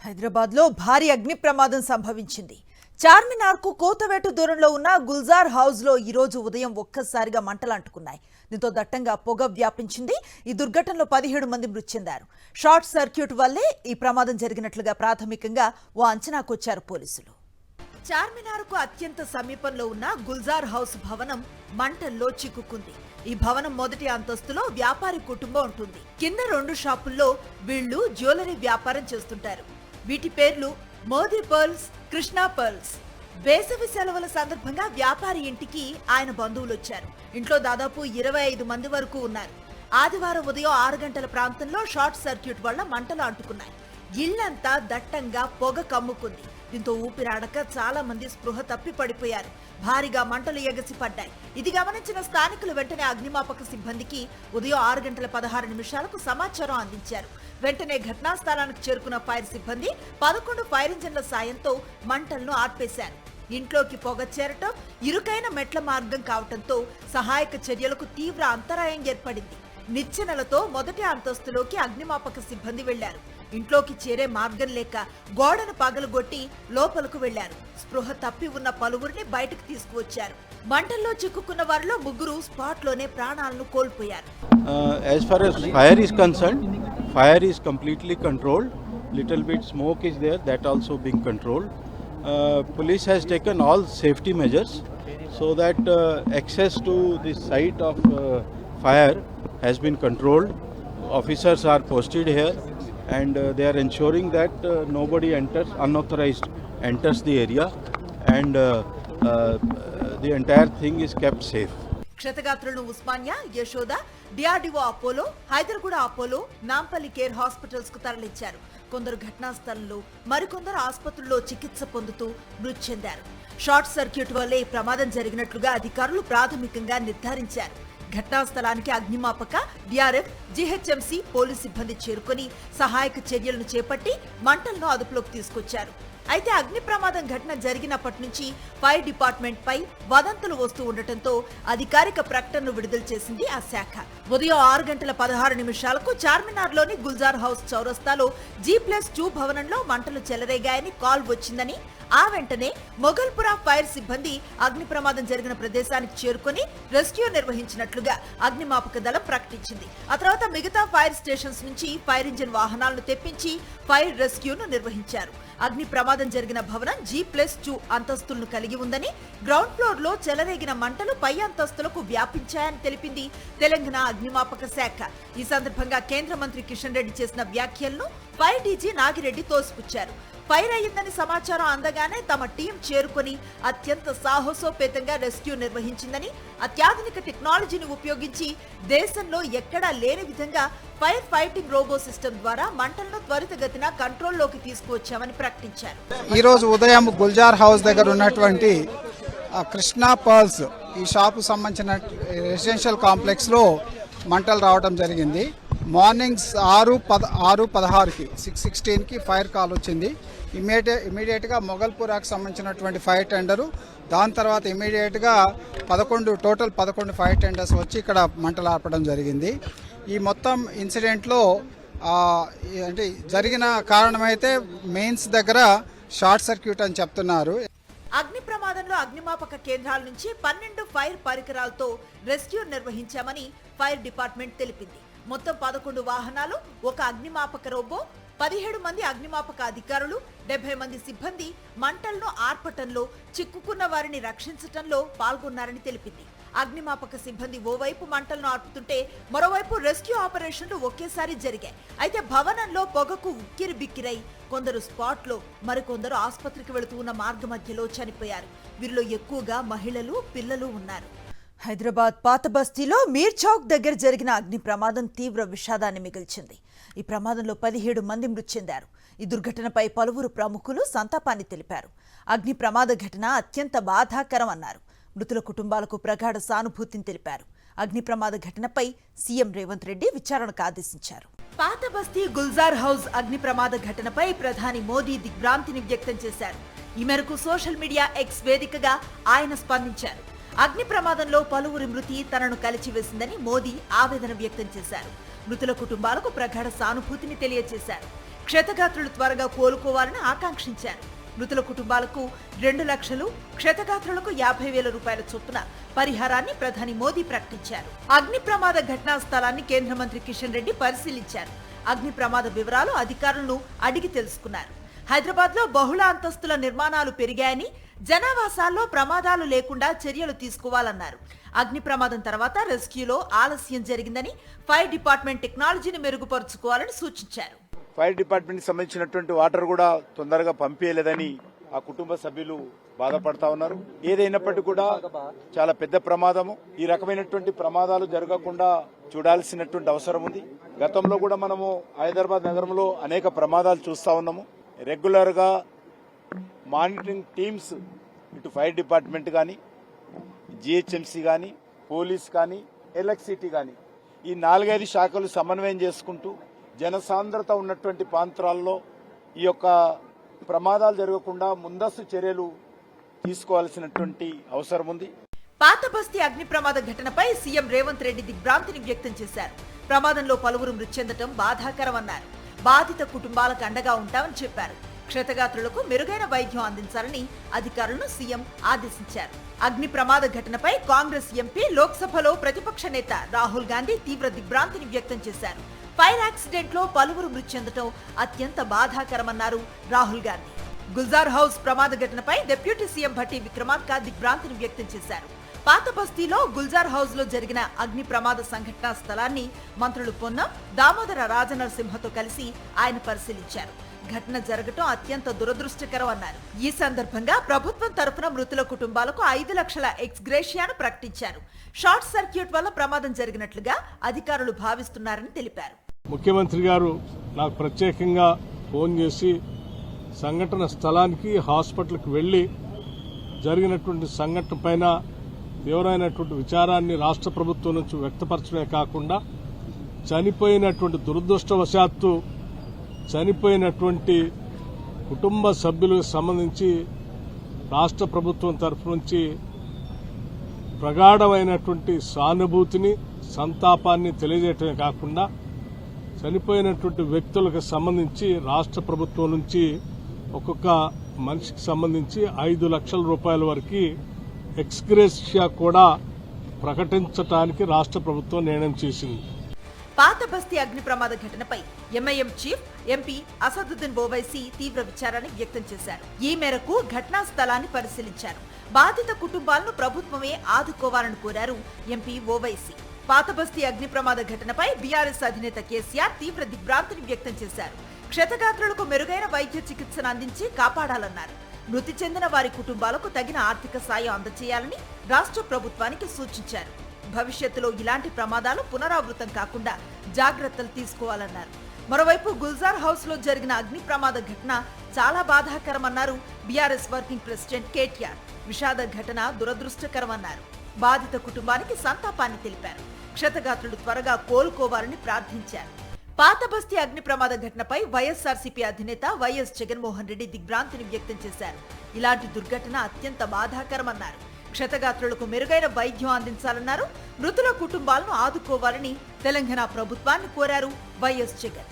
హైదరాబాద్లో భారీ అగ్ని ప్రమాదం సంభవించింది. చార్మినార్కు కోతవేటు దూరంలో ఉన్న గుల్జార్ హౌస్లో ఈ రోజు ఉదయం ఒక్కసారిగా మంటలు అంటుకున్నాయి. దీంతో దట్టంగా పొగ వ్యాపించింది. ఈ దుర్ఘటనలో 17 మంది మృతి చెందారు. షార్ట్ సర్క్యూట్ వల్లే ఈ ప్రమాదం జరిగినట్లుగా ప్రాథమికంగా ఓ అంచనాకొచ్చారు పోలీసులు. చార్మినార్కు అత్యంత సమీపంలో ఉన్న గుల్జార్ హౌస్ భవనం మంటల్లో చిక్కుకుంది. ఈ భవనం మొదటి అంతస్తులో వ్యాపారి కుటుంబం ఉంటుంది. కింద 2 షాపుల్లో వీళ్లు జ్యువెలరీ వ్యాపారం చేస్తుంటారు. వీటి పేర్లు మోదీ పర్ల్స్, కృష్ణా పర్ల్స్. వేసవి సెలవుల సందర్భంగా వ్యాపారి ఇంటికి ఆయన బంధువులు వచ్చారు. ఇంట్లో దాదాపు 25 మంది వరకు ఉన్నారు. ఆదివారం ఉదయం 6 గంటల ప్రాంతంలో షార్ట్ సర్క్యూట్ వల్ల మంటలు అంటుకున్నాయి. ఇళ్లంతా దట్టంగా పొగ కమ్ముకుంది. దీంతో ఊపిరాడక చాలా మంది స్పృహ తప్పి పడిపోయారు. భారీగా మంటలు ఎగసిపడ్డాయి. ఇది గమనించిన స్థానికులు వెంటనే అగ్నిమాపక సిబ్బందికి ఉదయం 6 గంటల 16 నిమిషాలకు సమాచారం అందించారు. వెంటనే ఘటనా స్థలానికి చేరుకున్న ఫైర్ సిబ్బంది 11 ఫైర్ ఇంజన్ల సాయంతో మంటలను ఆర్పేశారు. ఇంట్లోకి పొగ చేరటం, ఇరుకైన మెట్ల మార్గం కావటంతో సహాయక చర్యలకు తీవ్ర అంతరాయం ఏర్పడింది. నిచ్చెనలతో మొదటి అంతస్తులోకి అగ్నిమాపక సిబ్బంది వెళ్లారు. ఇంట్లోకి చేరే మార్గం లేక గోడను పగలగొట్టి లోపలకు వెళ్లారు. స్పృహ తప్పి ఉన్న పలువురిని బయటకు తీసుకువచ్చారు. మంటల్లో చిక్కుకున్న వారిలో 3 స్పాట్లోనే ప్రాణాలను కోల్పోయారు. As far as fire is concerned, fire is completely controlled. Little bit smoke is there, that also being controlled. Police has taken all safety measures so that access to the site of fire has been controlled. Officers are posted here and they are ensuring that nobody enters, unauthorized enters the area, and the entire thing is kept safe. క్షతగాత్రులను Osmania, Yashoda, DRDO Apollo, Hyderguda Apollo, Nampally care hospitals కు తరలించారు. కొందరు ఘటనా స్థలంలో, మరికొందరు ఆసుపత్రుల్లో చికిత్స పొందుతూ మృతి చెందారు. షార్ట్ సర్క్యూట్ వల్లే ఈ ప్రమాదం జరిగినట్లుగా అధికారులు ప్రాథమికంగా నిర్ధారించారు. ఘటనా స్థలానికి అగ్నిమాపక, డిఆర్ఎఫ్, జీహెచ్ఎంసీ పోలీస్ సిబ్బంది చేరుకుని సహాయక చర్యలను చేపట్టి మంటలను అదుపులోకి తీసుకొచ్చారు. అయితే అగ్ని ప్రమాదం ఘటన జరిగినప్పటి నుంచి ఫైర్ డిపార్ట్మెంట్ పై వదంతులు వస్తూ ఉండటంతో అధికారిక ప్రకటనను విడుదల చేసింది ఆ శాఖ. ఉదయం 6 గంటల 16 నిమిషాలకు చార్మినార్లోని గుల్జార్ హౌస్ చౌరస్తాలో G+2 భవనంలో మంటలు చెలరేగాయని కాల్ వచ్చిందని, ఆ వెంటనే మొగల్పురా ఫైర్ సిబ్బంది అగ్ని ప్రమాదం జరిగిన ప్రదేశానికి చేరుకుని రెస్క్యూ నిర్వహించినట్లుగా అగ్నిమాపక దళం ప్రకటించింది. ఆ తర్వాత మిగతా ఫైర్ స్టేషన్స్ నుంచి ఫైర్ ఇంజిన్ వాహనాలను తెప్పించి ఫైర్ రెస్క్యూను నిర్వహించారు. అగ్ని ప్రమాదం జరిగిన భవనం G+2 అంతస్తులను కలిగి ఉందని, గ్రౌండ్ ఫ్లోర్ లో చెలరేగిన మంటలు పై అంతస్తులకు వ్యాపించాయని తెలిపింది తెలంగాణ అగ్నిమాపక శాఖ. ఈ సందర్భంగా కేంద్ర మంత్రి కిషన్ రెడ్డి చేసిన వ్యాఖ్యలను ఫైర్ డీజీ నాగిరెడ్డి తోసిపుచ్చారు. ఫైర్ అయ్యిందని సమాచారం అందగానే తమ టీం చేరుకొని అత్యంత సాహసోపేతంగా రెస్క్యూ నిర్వహించిందని, అత్యాధునిక టెక్నాలజీని ఉపయోగించి దేశంలో ఎక్కడా లేని విధంగా ఫైర్ ఫైటింగ్ రోబో సిస్టమ్ ద్వారా మంటలను త్వరితగతిన కంట్రోల్లోకి తీసుకువచ్చామని ప్రకటించారు. ఈ రోజు ఉదయం గుల్జార్ హౌస్ దగ్గర ఉన్నటువంటి కృష్ణా పర్ల్స్ ఈ షాపు సంబంధించిన రెసిడెన్షియల్ కాంప్లెక్స్ లో మంటలు రావడం జరిగింది. మార్నింగ్ 6:16కి 6:16కి ఫైర్ కాల్ వచ్చింది. ఇమీడియట్గా మొగల్పురాకు సంబంధించినటువంటి ఫైర్ టెండరు, దాని తర్వాత ఇమీడియట్గా 11 ఫైర్ టెండర్స్ వచ్చి ఇక్కడ మంటలు ఆర్పడం జరిగింది. ఈ మొత్తం ఇన్సిడెంట్లో అంటే జరిగిన కారణమైతే మెయిన్స్ దగ్గర షార్ట్ సర్క్యూట్ అని చెప్తున్నారు. అగ్ని ప్రమాదంలో అగ్నిమాపక కేంద్రాల నుంచి 12 ఫైర్ పరికరాలతో రెస్క్యూ నిర్వహించామని ఫైర్ డిపార్ట్మెంట్ తెలిపింది. మొత్తం 11 వాహనాలు, 1 అగ్నిమాపక రోబో, 17 మంది అగ్నిమాపక అధికారులు, 70 మంది సిబ్బంది మంటలను ఆర్పటంలో, చిక్కుకున్న వారిని రక్షించటంలో పాల్గొన్నారని తెలిపింది. అగ్నిమాపక సిబ్బంది ఓవైపు మంటలను ఆర్పుతుంటే మరోవైపు రెస్క్యూ ఆపరేషన్లు ఒకేసారి జరిగాయి. అయితే భవనంలో పొగకు ఉక్కిరి బిక్కిరై కొందరు స్పాట్లో, మరికొందరు ఆసుపత్రికి వెళుతూ ఉన్న మార్గ మధ్యలో చనిపోయారు. వీరిలో ఎక్కువగా మహిళలు, పిల్లలు ఉన్నారు. హైదరాబాద్ పాత బస్తీలో మీర్ చౌక్ దగ్గర జరిగిన అగ్ని ప్రమాదం తీవ్ర విషాదాన్ని మిగిల్చింది. ఈ ప్రమాదంలో 17 మంది మృతి చెందారు. ఈ దుర్ఘటనపై పలువురు ప్రముఖులు సంతాపాన్ని తెలిపారు. అగ్ని ప్రమాద ఘటన అత్యంత బాధాకరం అన్నారు. మృతుల కుటుంబాలకు ప్రగాఢ సానుభూతిని తెలిపారు. అగ్ని ప్రమాద ఘటనపై సీఎం రేవంత్ రెడ్డి విచారణకు ఆదేశించారు. పాత బస్తీ గుల్జార్ హౌస్ అగ్ని ప్రమాద ఘటనపై ప్రధాని మోదీ దిగ్భ్రాంతిని వ్యక్తం చేశారు. ఈ మేరకు సోషల్ మీడియా ఎక్స్ వేదికగా ఆయన స్పందించారు. అగ్ని ప్రమాదంలో పలువురి మృతి తనను కలిచివేసిందని మోదీ ఆవేదన వ్యక్తం చేశారు. మృతుల కుటుంబాలకు ప్రగాఢ సానుభూతిని తెలియజేశారు. క్షతగాత్రులు త్వరగా కోలుకోవాలని ఆకాంక్షించారు. మృతుల కుటుంబాలకు 2 లక్షలు, క్షతగాత్రులకు 50,000 రూపాయల చొప్పున పరిహారాన్ని ప్రధాని మోదీ ప్రకటించారు. అగ్ని ప్రమాద ఘటనా స్థలాన్ని కేంద్ర మంత్రి కిషన్ రెడ్డి పరిశీలించారు. అగ్ని ప్రమాద వివరాలు అధికారులను అడిగి తెలుసుకున్నారు. హైదరాబాద్ లో బహుళ అంతస్తుల నిర్మాణాలు పెరిగాయని, జనావాసాల్లో ప్రమాదాలు లేకుండా చర్యలు తీసుకోవాలన్నారు. అగ్ని ప్రమాదం తర్వాత రెస్క్యూలో ఆలస్యం జరిగిందని, ఫైర్ డిపార్ట్మెంట్ టెక్నాలజీని మెరుగుపరుచుకోవాలని సూచించారు. ఫైర్ డిపార్ట్మెంట్ కి సంబంధించినటువంటి వాటర్ కూడా తొందరగా పంపించలేదని ఆ కుటుంబ సభ్యులు బాధపడతా ఉన్నారు. ఏదైనప్పటికీ కూడా చాలా పెద్ద ప్రమాదము. ఈ రకమైనటువంటి ప్రమాదాలు జరగకుండా చూడాల్సినటువంటి అవసరం ఉంది. గతంలో కూడా మనము హైదరాబాద్ నగరంలో అనేక ప్రమాదాలు చూస్తా ఉన్నాము. రెగ్యులర్ గా మానిటరింగ్ టీమ్స్ ఇటు ఫైర్ డిపార్ట్మెంట్ కానీ, జిహెచ్ఎంసీ కానీ, పోలీస్ కానీ, ఎలక్ట్రిసిటీ కానీ ఈ 4-5 శాఖలు సమన్వయం చేసుకుంటూ జనసాంద్రత ఉన్నటువంటి ప్రాంతాల్లో ఈ యొక్క ప్రమాదాలు జరగకుండా ముందస్తు చర్యలు తీసుకోవాల్సినటువంటి అవసరం ఉంది. పాత బస్తీ అగ్ని ప్రమాద ఘటనపై సీఎం రేవంత్ రెడ్డి దిగ్భ్రాంతిని వ్యక్తం చేశారు. ప్రమాదంలో పలువురు మృతి చెందడం బాధాకరమన్నారు. బాధిత కుటుంబాలకు అండగా ఉంటామని చెప్పారు. క్షతగాత్రులకు మెరుగైన వైద్యం అందించాలని అధికారులను సీఎం ఆదేశించారు. అగ్ని ప్రమాద ఘటనపై కాంగ్రెస్ ఎంపీ లోక్సభలో ప్రతిపక్ష నేత రాహుల్ గాంధీ తీవ్ర దిగ్భ్రాంతిని వ్యక్తం చేశారు. ఫైర్ యాక్సిడెంట్ లో పలువురు మృతి చెందడం అత్యంత బాధాకరమన్నారు రాహుల్ గాంధీ. గుల్జార్ హౌస్ ప్రమాద ఘటనపై డిప్యూటీ సీఎం భట్టి విక్రమార్క దిగ్భ్రాంతిని వ్యక్తం చేశారు. పాత బస్తీలో గుల్జార్ హౌస్ లో జరిగిన అగ్ని ప్రమాద సంఘటనా స్థలాన్ని మంత్రులు పొన్నం, దామోదర రాజనరసింహతో కలిసి ఆయన పరిశీలించారు. ఘటన జరగటం అత్యంత దురదృష్టకరం అన్నారు. ఈ సందర్భంగా ప్రభుత్వం తరఫున మృతుల కుటుంబాలకు 5 లక్షల ఎక్స్గ్రేషియాను ప్రకటించారు. షార్ట్ సర్క్యూట్ వల్ల ప్రమాదం జరిగినట్లుగా అధికారులు భావిస్తున్నారని తెలిపారు. ముఖ్యమంత్రి గారు నాకు ప్రత్యేకంగా ఫోన్ చేసి సంఘటన స్థలానికి, హాస్పిటల్కి వెళ్లి జరిగినటువంటి సంఘటన పైన తీవ్రమైనటువంటి విచారాన్ని రాష్ట్ర ప్రభుత్వం నుంచి వ్యక్తపరచడమే కాకుండా చనిపోయినటువంటి దురదృష్టవశాత్తు చనిపోయినటువంటి కుటుంబ సభ్యులకు సంబంధించి రాష్ట్ర ప్రభుత్వం తరఫు నుంచి ప్రగాఢమైనటువంటి సానుభూతిని, సంతాపాన్ని తెలియజేయటమే కాకుండా చనిపోయినటువంటి వ్యక్తులకు సంబంధించి రాష్ట్ర ప్రభుత్వం నుంచి ఒక్కొక్క మనిషికి సంబంధించి 5 లక్షల రూపాయల వరకు ఎక్స్గ్రేషియా కూడా ప్రకటించడానికి రాష్ట్ర ప్రభుత్వం నిర్ణయం చేసింది. పాత బస్తీ అగ్ని ప్రమాద ఘటనపై MIM chief MP Asaduddin Owaisi తీవ్ర విచారాన్ని వ్యక్తం చేశారు. ఈ మేరకు ఘటనా స్థలాన్ని పరిశీలించారు. బాధిత కుటుంబాలను ప్రభుత్వమే ఆదుకోవాలని కోరారు ఎంపీ ఓవైసీ. పాత బస్తీ అగ్ని ప్రమాద ఘటనపై బీఆర్ఎస్ అధినేత కేసీఆర్ తీవ్ర దిగ్భ్రాంతిని వ్యక్తం చేశారు. క్షతగాత్రులకు మెరుగైన వైద్య చికిత్సను అందించి కాపాడాలన్నారు. మృతి చెందిన వారి కుటుంబాలకు తగిన ఆర్థిక సాయం అందజేయాలని రాష్ట్ర ప్రభుత్వానికి సూచించారు. భవిష్యత్తులో ఇలాంటి ప్రమాదాలు పునరావృతం కాకుండా జాగ్రత్తలు తీసుకోవాలన్నారు. మరోవైపు గుల్జార్ హౌస్ లో జరిగిన అగ్ని ప్రమాద ఘటన చాలా బాధాకరమన్నారు బీఆర్ఎస్ వర్కింగ్ ప్రెసిడెంట్ కేటీఆర్. విషాద ఘటన దురదృష్టకరమన్నారు. బాధిత కుటుంబానికి సంతాపాన్ని తెలిపారు. క్షతగాత్రులు త్వరగా కోలుకోవాలని ప్రార్థించారు. పాత బస్తీ అగ్ని ప్రమాద ఘటనపై వైఎస్ఆర్సీపీ అధినేత వైఎస్ జగన్మోహన్ రెడ్డి దిగ్భ్రాంతిని వ్యక్తం చేశారు. ఇలాంటి దుర్ఘటన అత్యంత బాధాకరమన్నారు. క్షతగాత్రులకు మెరుగైన వైద్యం అందించాలన్నారు. మృతుల కుటుంబాలను ఆదుకోవాలని తెలంగాణ ప్రభుత్వాన్ని కోరారు వైఎస్ జగన్.